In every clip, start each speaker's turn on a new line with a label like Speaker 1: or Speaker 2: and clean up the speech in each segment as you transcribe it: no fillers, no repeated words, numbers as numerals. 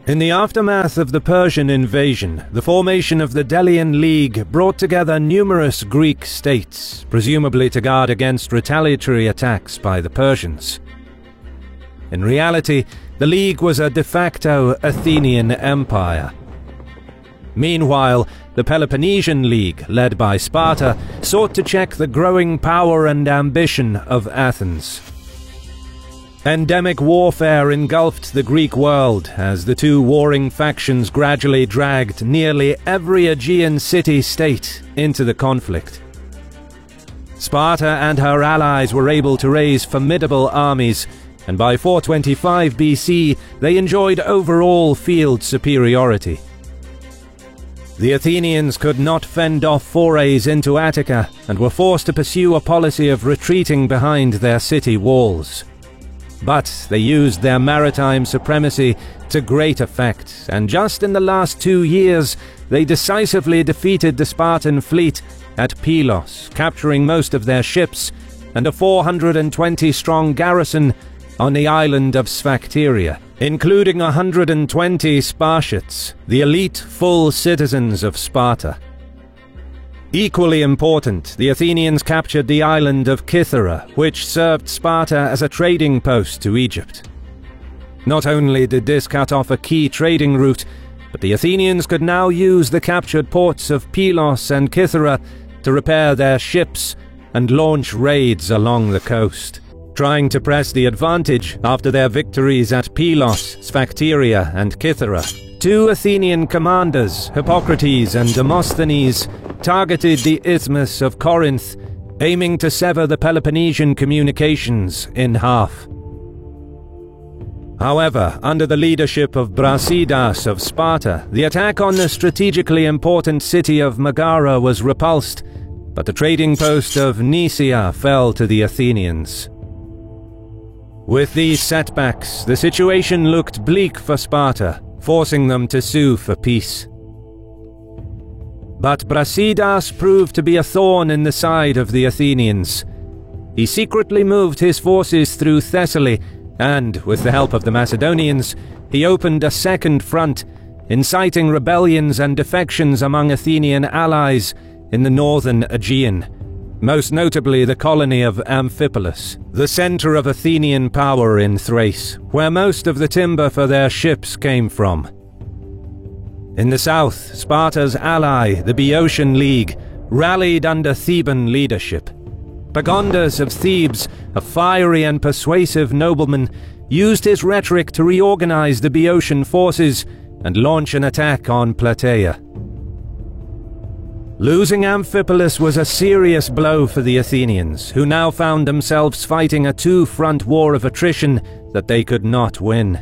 Speaker 1: In the aftermath of the Persian invasion, the formation of the Delian League brought together numerous Greek states, presumably to guard against retaliatory attacks by the Persians. In reality, the League was a de facto Athenian empire. Meanwhile, the Peloponnesian League, led by Sparta, sought to check the growing power and ambition of Athens. Endemic warfare engulfed the Greek world as the two warring factions gradually dragged nearly every Aegean city-state into the conflict. Sparta and her allies were able to raise formidable armies, and by 425 BC they enjoyed overall field superiority. The Athenians could not fend off forays into Attica and were forced to pursue a policy of retreating behind their city walls. But they used their maritime supremacy to great effect, and just in the last 2 years they decisively defeated the Spartan fleet at Pylos, capturing most of their ships and a 420-strong garrison on the island of Sphacteria, including 120 Spartiates, the elite full citizens of Sparta. Equally important, the Athenians captured the island of Kythera, which served Sparta as a trading post to Egypt. Not only did this cut off a key trading route, but the Athenians could now use the captured ports of Pylos and Kythera to repair their ships and launch raids along the coast. Trying to press the advantage after their victories at Pylos, Sphacteria and Kythera, two Athenian commanders, Hippocrates and Demosthenes, targeted the Isthmus of Corinth, aiming to sever the Peloponnesian communications in half. However, under the leadership of Brasidas of Sparta, the attack on the strategically important city of Megara was repulsed, but the trading post of Nisaea fell to the Athenians. With these setbacks, the situation looked bleak for Sparta, forcing them to sue for peace. But Brasidas proved to be a thorn in the side of the Athenians. He secretly moved his forces through Thessaly, and, with the help of the Macedonians, he opened a second front, inciting rebellions and defections among Athenian allies in the northern Aegean, most notably the colony of Amphipolis, the center of Athenian power in Thrace, where most of the timber for their ships came from. In the south, Sparta's ally, the Boeotian League, rallied under Theban leadership. Pagondas of Thebes, a fiery and persuasive nobleman, used his rhetoric to reorganize the Boeotian forces and launch an attack on Plataea. Losing Amphipolis was a serious blow for the Athenians, who now found themselves fighting a two-front war of attrition that they could not win.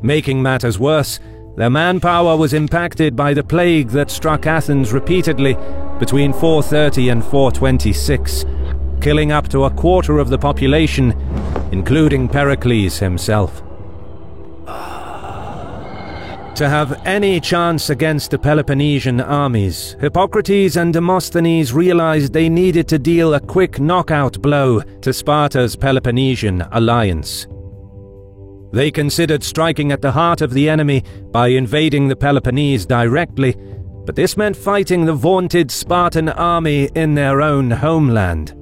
Speaker 1: Making matters worse, their manpower was impacted by the plague that struck Athens repeatedly between 430 and 426, killing up to a quarter of the population, including Pericles himself. To have any chance against the Peloponnesian armies, Hippocrates and Demosthenes realized they needed to deal a quick knockout blow to Sparta's Peloponnesian alliance. They considered striking at the heart of the enemy by invading the Peloponnese directly, but this meant fighting the vaunted Spartan army in their own homeland.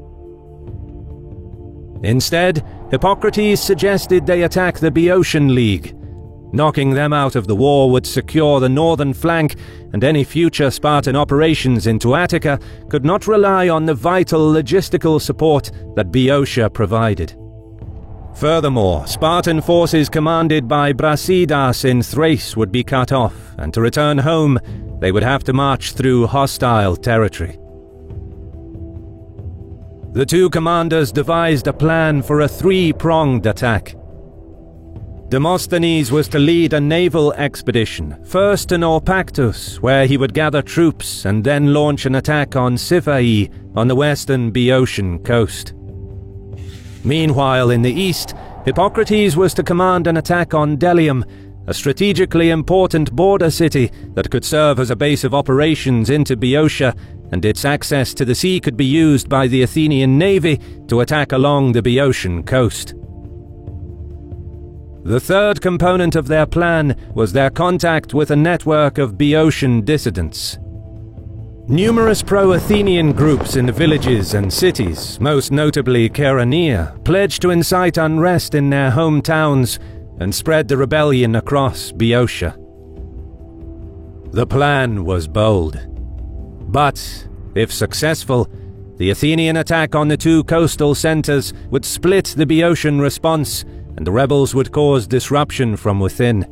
Speaker 1: Instead, Hippocrates suggested they attack the Boeotian League. Knocking them out of the war would secure the northern flank, and any future Spartan operations into Attica could not rely on the vital logistical support that Boeotia provided. Furthermore, Spartan forces commanded by Brasidas in Thrace would be cut off, and to return home, they would have to march through hostile territory. The two commanders devised a plan for a three-pronged attack. Demosthenes was to lead a naval expedition, first to Naupactus, where he would gather troops and then launch an attack on Siphae on the western Boeotian coast. Meanwhile, in the east, Hippocrates was to command an attack on Delium, a strategically important border city that could serve as a base of operations into Boeotia, and its access to the sea could be used by the Athenian navy to attack along the Boeotian coast. The third component of their plan was their contact with a network of Boeotian dissidents. Numerous pro-Athenian groups in the villages and cities, most notably Chaeronea, pledged to incite unrest in their hometowns and spread the rebellion across Boeotia. The plan was bold. But, if successful, the Athenian attack on the two coastal centers would split the Boeotian response, and the rebels would cause disruption from within.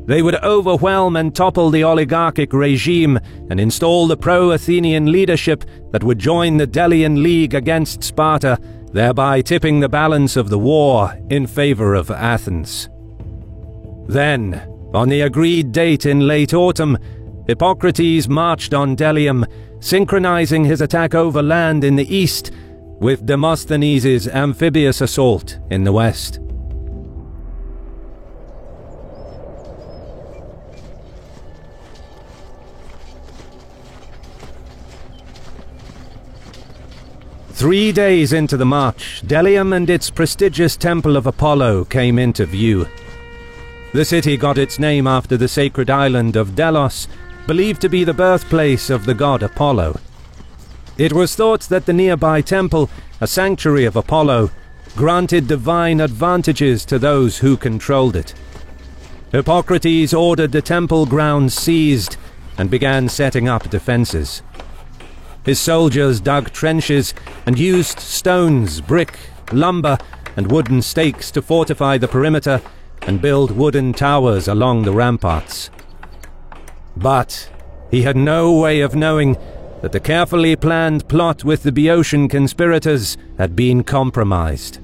Speaker 1: They would overwhelm and topple the oligarchic regime and install the pro-Athenian leadership that would join the Delian League against Sparta, thereby tipping the balance of the war in favor of Athens. Then, on the agreed date in late autumn, Hippocrates marched on Delium, synchronizing his attack over land in the east with Demosthenes' amphibious assault in the west. Three days into the march, Delium and its prestigious Temple of Apollo came into view. The city got its name after the sacred island of Delos, believed to be the birthplace of the god Apollo. It was thought that the nearby temple, a sanctuary of Apollo, granted divine advantages to those who controlled it. Hippocrates ordered the temple grounds seized and began setting up defenses. His soldiers dug trenches and used stones, brick, lumber, and wooden stakes to fortify the perimeter and build wooden towers along the ramparts. But he had no way of knowing that the carefully planned plot with the Boeotian conspirators had been compromised.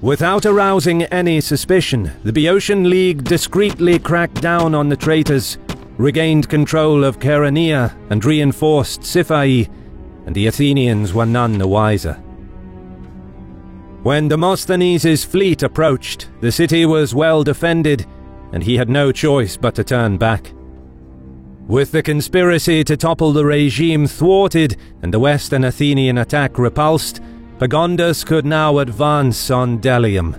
Speaker 1: Without arousing any suspicion, the Boeotian League discreetly cracked down on the traitors, regained control of Chaeronea and reinforced Siphae, and the Athenians were none the wiser. When Demosthenes' fleet approached, the city was well defended, and he had no choice but to turn back. With the conspiracy to topple the regime thwarted and the Western Athenian attack repulsed, Pagondas could now advance on Delium.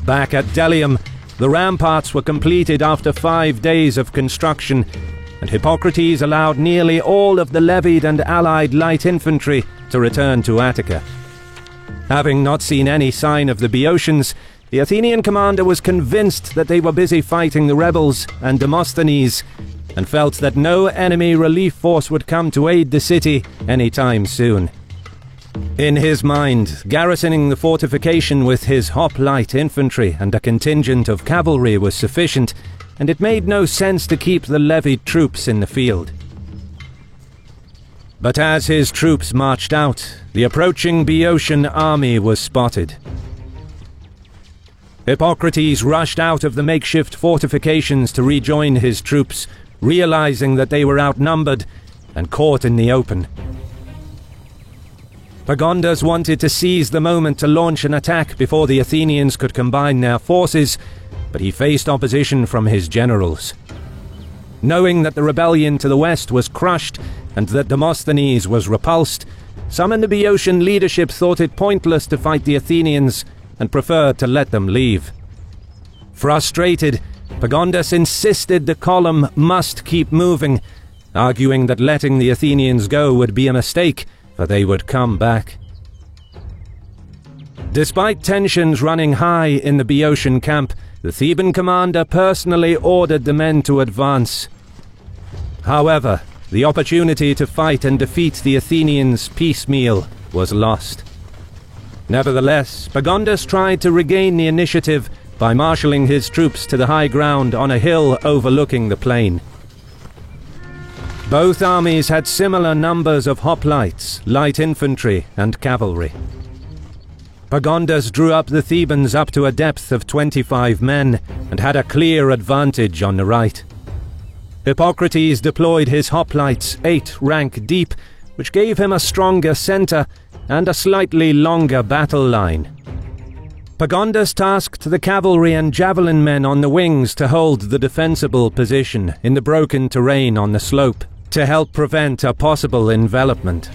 Speaker 1: Back at Delium, the ramparts were completed after 5 days of construction, and Hippocrates allowed nearly all of the levied and allied light infantry to return to Attica. Having not seen any sign of the Boeotians, the Athenian commander was convinced that they were busy fighting the rebels and Demosthenes, and felt that no enemy relief force would come to aid the city anytime soon. In his mind, garrisoning the fortification with his hoplite infantry and a contingent of cavalry was sufficient, and it made no sense to keep the levied troops in the field. But as his troops marched out, the approaching Boeotian army was spotted. Hippocrates rushed out of the makeshift fortifications to rejoin his troops, realizing that they were outnumbered and caught in the open. Pagondas wanted to seize the moment to launch an attack before the Athenians could combine their forces, but he faced opposition from his generals. Knowing that the rebellion to the west was crushed and that Demosthenes was repulsed, some in the Boeotian leadership thought it pointless to fight the Athenians and preferred to let them leave. Frustrated, Pagondas insisted the column must keep moving, arguing that letting the Athenians go would be a mistake, for they would come back. Despite tensions running high in the Boeotian camp, the Theban commander personally ordered the men to advance. However, the opportunity to fight and defeat the Athenians piecemeal was lost. Nevertheless, Pagondas tried to regain the initiative by marshalling his troops to the high ground on a hill overlooking the plain. Both armies had similar numbers of hoplites, light infantry, and cavalry. Pagondas drew up the Thebans up to a depth of 25 men and had a clear advantage on the right. Hippocrates deployed his hoplites 8 rank deep, which gave him a stronger center and a slightly longer battle line. Pagondas tasked the cavalry and javelin men on the wings to hold the defensible position in the broken terrain on the slope, to help prevent a possible envelopment.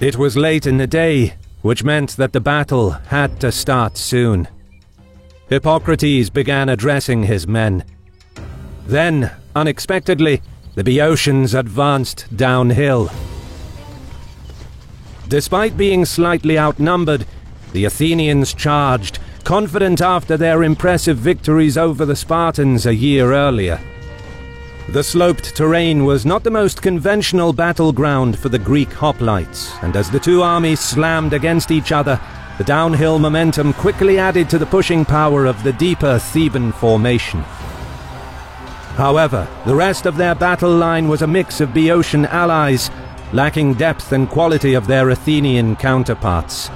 Speaker 1: It was late in the day, which meant that the battle had to start soon. Hippocrates began addressing his men. Then, unexpectedly, the Boeotians advanced downhill. Despite being slightly outnumbered, the Athenians charged, confident after their impressive victories over the Spartans a year earlier. The sloped terrain was not the most conventional battleground for the Greek hoplites, and as the two armies slammed against each other, the downhill momentum quickly added to the pushing power of the deeper Theban formation. However, the rest of their battle line was a mix of Boeotian allies, lacking depth and quality of their Athenian counterparts.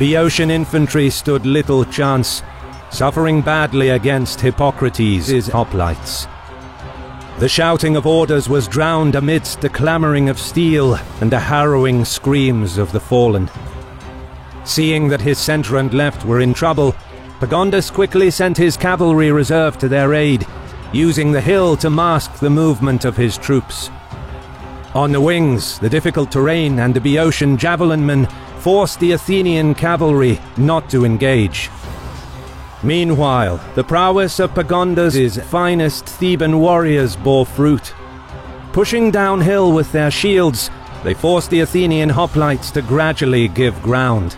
Speaker 1: Boeotian infantry stood little chance, suffering badly against Hippocrates' hoplites. The shouting of orders was drowned amidst the clamoring of steel and the harrowing screams of the fallen. Seeing that his centre and left were in trouble, Pagondas quickly sent his cavalry reserve to their aid, using the hill to mask the movement of his troops. On the wings, the difficult terrain and the Boeotian javelin men forced the Athenian cavalry not to engage. Meanwhile, the prowess of Pagondas' finest Theban warriors bore fruit. Pushing downhill with their shields, they forced the Athenian hoplites to gradually give ground.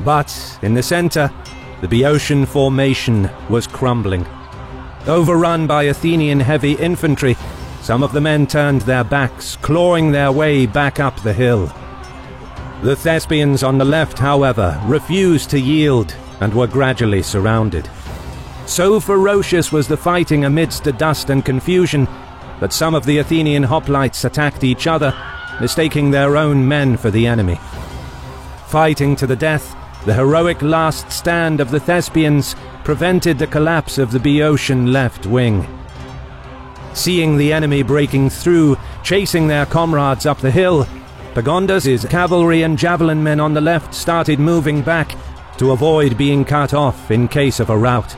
Speaker 1: But, in the centre, the Boeotian formation was crumbling. Overrun by Athenian heavy infantry, some of the men turned their backs, clawing their way back up the hill. The Thespians on the left, however, refused to yield and were gradually surrounded. So ferocious was the fighting amidst the dust and confusion that some of the Athenian hoplites attacked each other, mistaking their own men for the enemy. Fighting to the death, the heroic last stand of the Thespians prevented the collapse of the Boeotian left wing. Seeing the enemy breaking through, chasing their comrades up the hill, Pagondas' cavalry and javelin men on the left started moving back to avoid being cut off in case of a rout.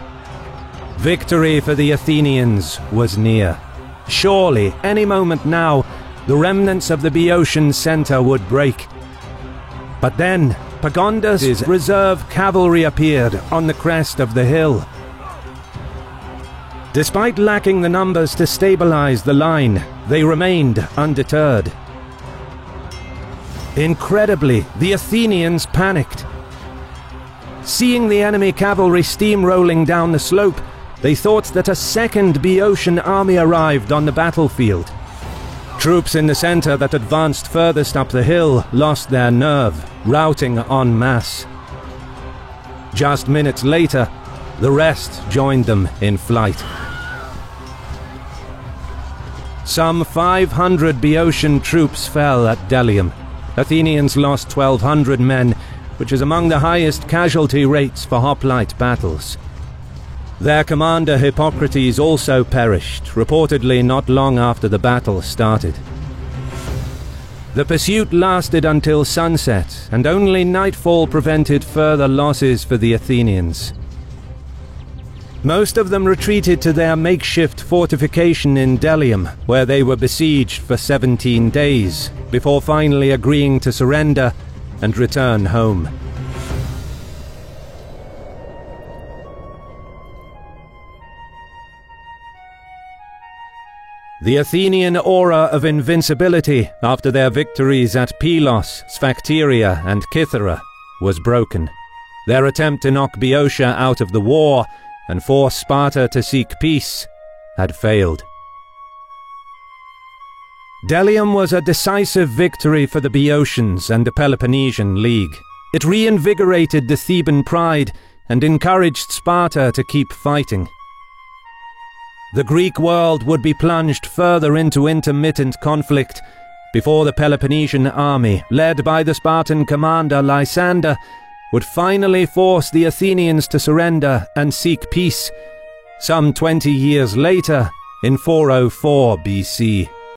Speaker 1: Victory for the Athenians was near. Surely, any moment now, the remnants of the Boeotian centre would break. But then, Pagondas' reserve cavalry appeared on the crest of the hill. Despite lacking the numbers to stabilize the line, they remained undeterred. Incredibly, the Athenians panicked. Seeing the enemy cavalry steamrolling down the slope, they thought that a second Boeotian army arrived on the battlefield. Troops in the centre that advanced furthest up the hill lost their nerve, routing en masse. Just minutes later, the rest joined them in flight. Some 500 Boeotian troops fell at Delium. Athenians lost 1,200 men, which is among the highest casualty rates for hoplite battles. Their commander Hippocrates also perished, reportedly not long after the battle started. The pursuit lasted until sunset, and only nightfall prevented further losses for the Athenians. Most of them retreated to their makeshift fortification in Delium, where they were besieged for 17 days, before finally agreeing to surrender and return home. The Athenian aura of invincibility after their victories at Pylos, Sphacteria and Cythera was broken. Their attempt to knock Boeotia out of the war and force Sparta to seek peace had failed. Delium was a decisive victory for the Boeotians and the Peloponnesian League. It reinvigorated the Theban pride and encouraged Sparta to keep fighting. The Greek world would be plunged further into intermittent conflict before the Peloponnesian army, led by the Spartan commander Lysander, would finally force the Athenians to surrender and seek peace, some 20 years later, in 404 BC.